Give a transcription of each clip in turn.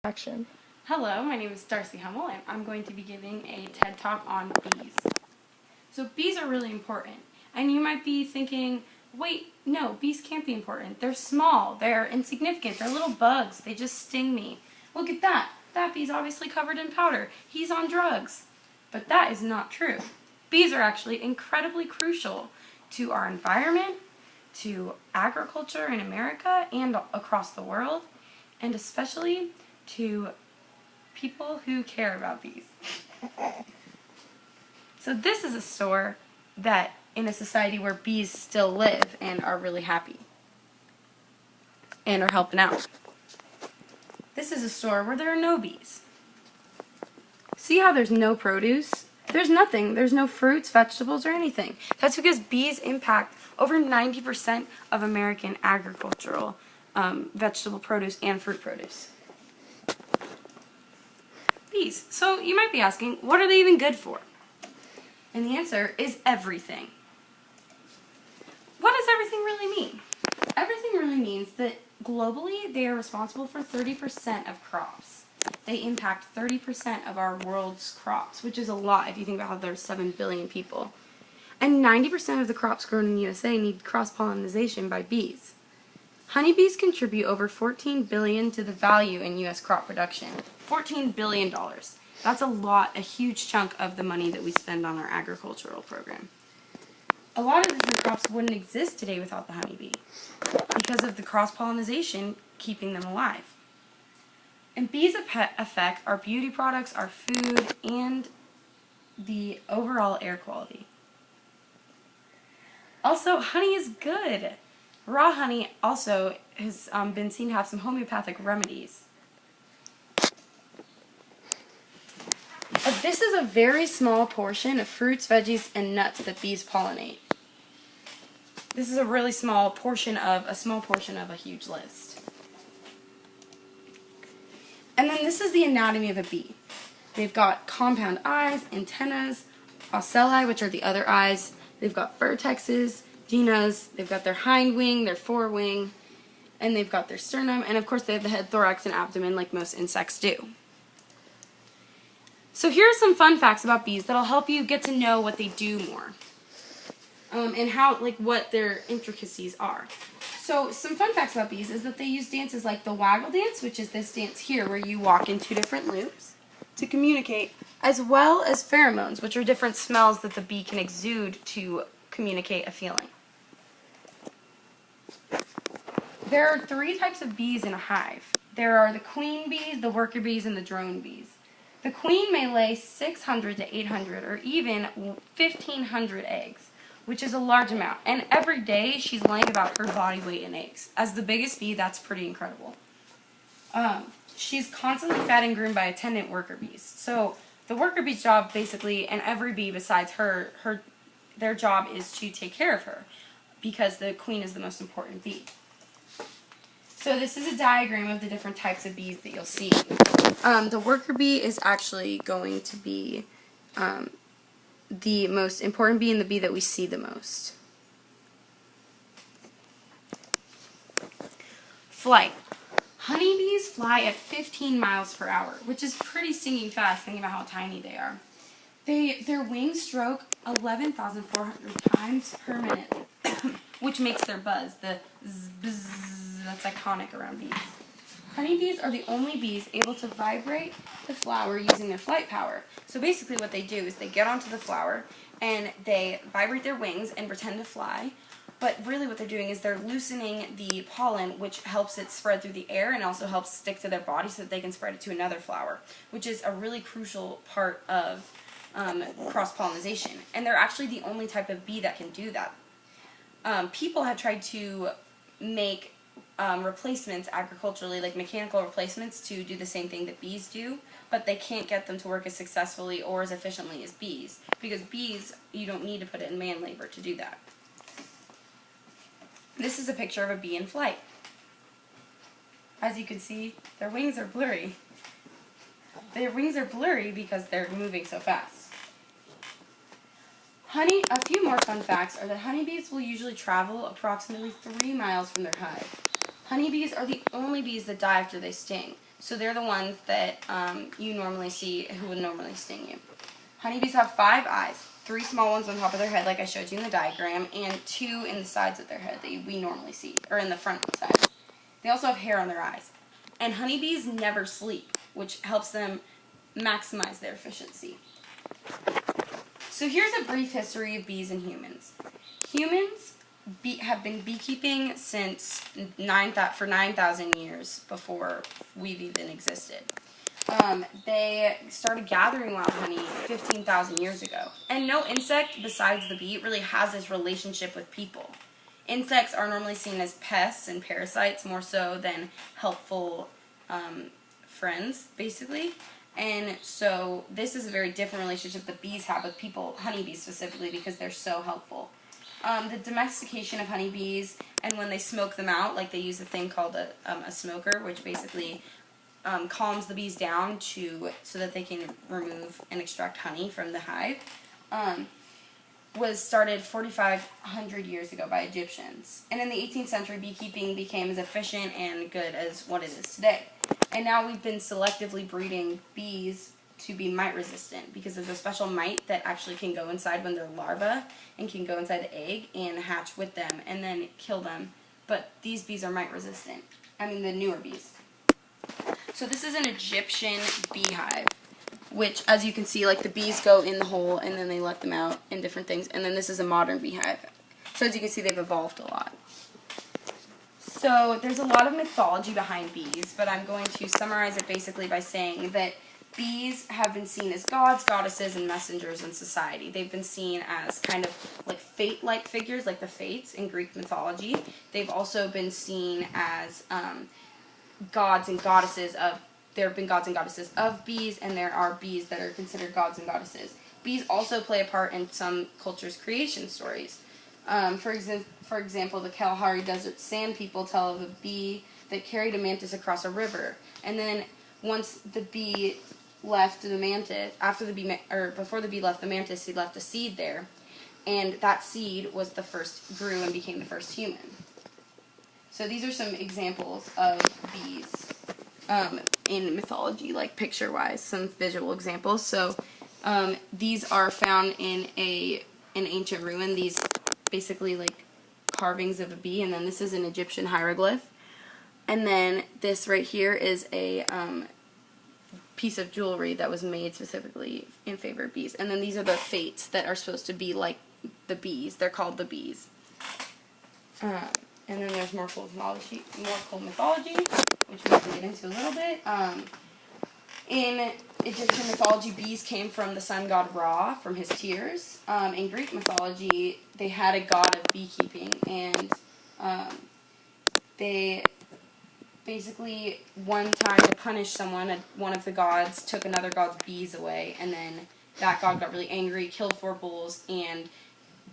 Action. Hello, my name is Darcy Hummel, and I'm going to be giving a TED Talk on bees. So bees are really important, and you might be thinking, wait, no, bees can't be important. They're small, they're insignificant, they're little bugs, they just sting me. Look at that, that bee's obviously covered in powder. He's on drugs. But that is not true. Bees are actually incredibly crucial to our environment, to agriculture in America and across the world, and especially to people who care about bees. So this is a store that, in a society where bees still live and are really happy and are helping out. This is a store where there are no bees. See how there's no produce? There's nothing. There's no fruits, vegetables, or anything. That's because bees impact over 90% of American agricultural vegetable produce and fruit produce. Bees. So you might be asking, what are they even good for? And the answer is everything. What does everything really mean? Everything really means that globally they are responsible for 30% of crops. They impact 30% of our world's crops, which is a lot if you think about how there's 7 billion people. And 90% of the crops grown in the USA need cross-pollination by bees. Honeybees contribute over $14 billion to the value in U.S. crop production. $14 billion. That's a lot, a huge chunk of the money that we spend on our agricultural program. A lot of the food crops wouldn't exist today without the honeybee because of the cross-pollination keeping them alive. And bees affect our beauty products, our food, and the overall air quality. Also, honey is good. Raw honey also has been seen to have some homeopathic remedies. But this is a very small portion of fruits, veggies, and nuts that bees pollinate. This is a really small portion of a huge list. And then this is the anatomy of a bee. They've got compound eyes, antennas, ocelli, which are the other eyes. They've got vertexes, dienas, they've got their hind wing, their forewing, and they've got their sternum, and of course they have the head, thorax, and abdomen like most insects do. So here are some fun facts about bees that'll help you get to know what they do more, and what their intricacies are. So some fun facts about bees is that they use dances like the waggle dance, which is this dance here where you walk in 2 different loops to communicate, as well as pheromones, which are different smells that the bee can exude to communicate a feeling. There are 3 types of bees in a hive. There are the queen bees, the worker bees, and the drone bees. The queen may lay 600 to 800 or even 1,500 eggs, which is a large amount. And every day she's laying about her body weight in eggs. As the biggest bee, that's pretty incredible. She's constantly fed and groomed by attendant worker bees. So the worker bee's job basically, and every bee besides her, their job is to take care of her because the queen is the most important bee. So this is a diagram of the different types of bees that you'll see. The worker bee is actually going to be the most important bee and the bee that we see the most. Flight. Honeybees fly at 15 miles per hour, which is pretty stinging fast thinking about how tiny they are. Their wings stroke 11,400 times per minute, which makes their buzz, the zzz, bzz, that's iconic around bees. Honeybees are the only bees able to vibrate the flower using their flight power. So basically what they do is they get onto the flower and they vibrate their wings and pretend to fly. But really what they're doing is they're loosening the pollen, which helps it spread through the air and also helps stick to their body so that they can spread it to another flower, which is a really crucial part of cross-pollination. And they're actually the only type of bee that can do that. People have tried to make replacements agriculturally, like mechanical replacements, to do the same thing that bees do, but they can't get them to work as successfully or as efficiently as bees, because bees, you don't need to put it in man labor to do that. This is a picture of a bee in flight. As you can see, their wings are blurry. Their wings are blurry because they're moving so fast. A few more fun facts are that honeybees will usually travel approximately 3 miles from their hive. Honeybees are the only bees that die after they sting. So they're the ones that you normally see who would normally sting you. Honeybees have 5 eyes, 3 small ones on top of their head like I showed you in the diagram, and 2 in the sides of their head that we normally see, or in the front side. They also have hair on their eyes. And honeybees never sleep, which helps them maximize their efficiency. So here's a brief history of bees and humans. Humans have been beekeeping since for 9,000 years before we've even existed. They started gathering wild honey 15,000 years ago. And no insect besides the bee really has this relationship with people. Insects are normally seen as pests and parasites more so than helpful friends, basically. And so this is a very different relationship that bees have with people, honeybees specifically, because they're so helpful. The domestication of honeybees, and when they smoke them out, like they use a thing called a smoker, which basically calms the bees down so that they can remove and extract honey from the hive, was started 4,500 years ago by Egyptians. And in the 18th century, beekeeping became as efficient and good as what it is today. And now we've been selectively breeding bees to be mite resistant because there's a special mite that actually can go inside when they're larvae and can go inside the egg and hatch with them and then kill them. But these bees are mite resistant. I mean the newer bees. So this is an Egyptian beehive, which, as you can see, like the bees go in the hole and then they let them out in different things. And then this is a modern beehive. So as you can see, they've evolved a lot. So there's a lot of mythology behind bees, but I'm going to summarize it basically by saying that bees have been seen as gods, goddesses, and messengers in society. They've been seen as kind of like fate-like figures, like the Fates in Greek mythology. They've also been seen as gods and goddesses of, there have been gods and goddesses of bees, and there are bees that are considered gods and goddesses. Bees also play a part in some cultures' creation stories. For example, the Kalahari Desert Sand people tell of a bee that carried a mantis across a river, and then once the bee left the mantis, before the bee left the mantis, he left a seed there, and that seed was grew and became the first human. So these are some examples of bees in mythology, like picture-wise, some visual examples. So these are found in an ancient ruin. These basically like carvings of a bee, and then this is an Egyptian hieroglyph. And then this right here is a piece of jewelry that was made specifically in favor of bees. And then these are the fates that are supposed to be like the bees. They're called the bees. And then there's more cool mythology, which we can get into a little bit. In Egyptian mythology, bees came from the sun god Ra, from his tears. In Greek mythology, they had a god of beekeeping, and they basically, one time to punish someone, one of the gods took another god's bees away, and then that god got really angry, killed 4 bulls, and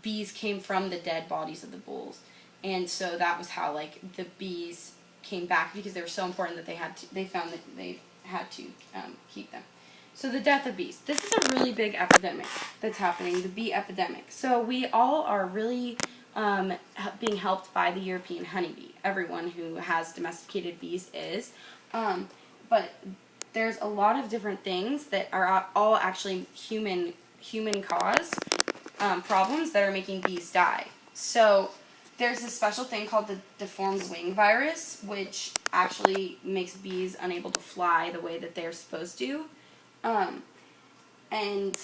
bees came from the dead bodies of the bulls. And so that was how, like, the bees came back, because they were so important that they found that they had to keep them. So the death of bees. This is a really big epidemic that's happening, the bee epidemic. So we all are really being helped by the European honeybee. Everyone who has domesticated bees is. But there's a lot of different things that are all actually human caused problems that are making bees die. So there's a special thing called the deformed wing virus, which actually makes bees unable to fly the way that they're supposed to. And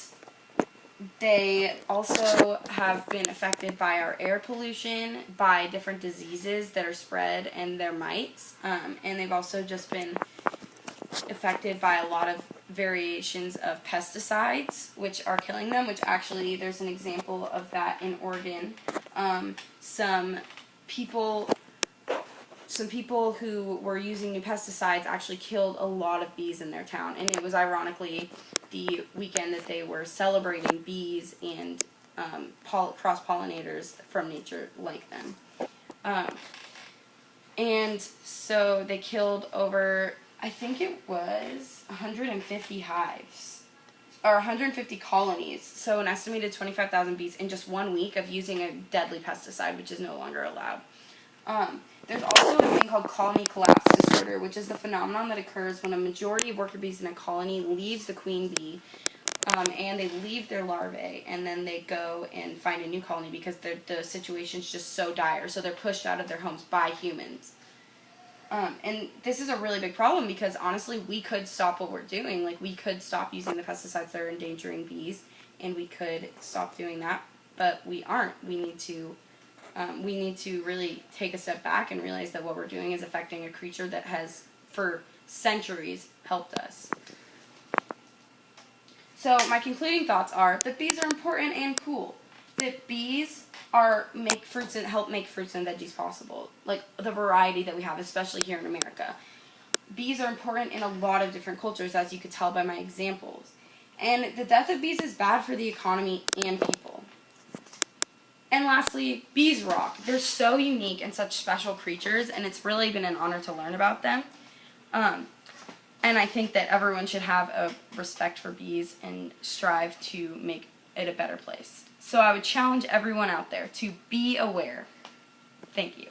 they also have been affected by our air pollution, by different diseases that are spread and their mites. And they've also just been affected by a lot of variations of pesticides, which are killing them, which actually there's an example of that in Oregon. Some people who were using new pesticides actually killed a lot of bees in their town, and it was ironically the weekend that they were celebrating bees and cross-pollinators from nature like them. And so they killed over, I think it was 150 hives, or 150 colonies, so an estimated 25,000 bees in just 1 week of using a deadly pesticide, which is no longer allowed. There's also a thing called colony collapse, disorder, which is the phenomenon that occurs when a majority of worker bees in a colony leaves the queen bee, and they leave their larvae, and then they go and find a new colony because the situation's just so dire. So they're pushed out of their homes by humans. And this is a really big problem because, honestly, we could stop what we're doing. Like, we could stop using the pesticides that are endangering bees, and we could stop doing that, but we aren't. We need to really take a step back and realize that what we're doing is affecting a creature that has, for centuries, helped us. So my concluding thoughts are that bees are important and cool. That bees help make fruits and veggies possible. Like the variety that we have, especially here in America. Bees are important in a lot of different cultures, as you could tell by my examples. And the death of bees is bad for the economy and people. And lastly, bees rock. They're so unique and such special creatures, and it's really been an honor to learn about them. And I think that everyone should have a respect for bees and strive to make it a better place. So I would challenge everyone out there to be aware. Thank you.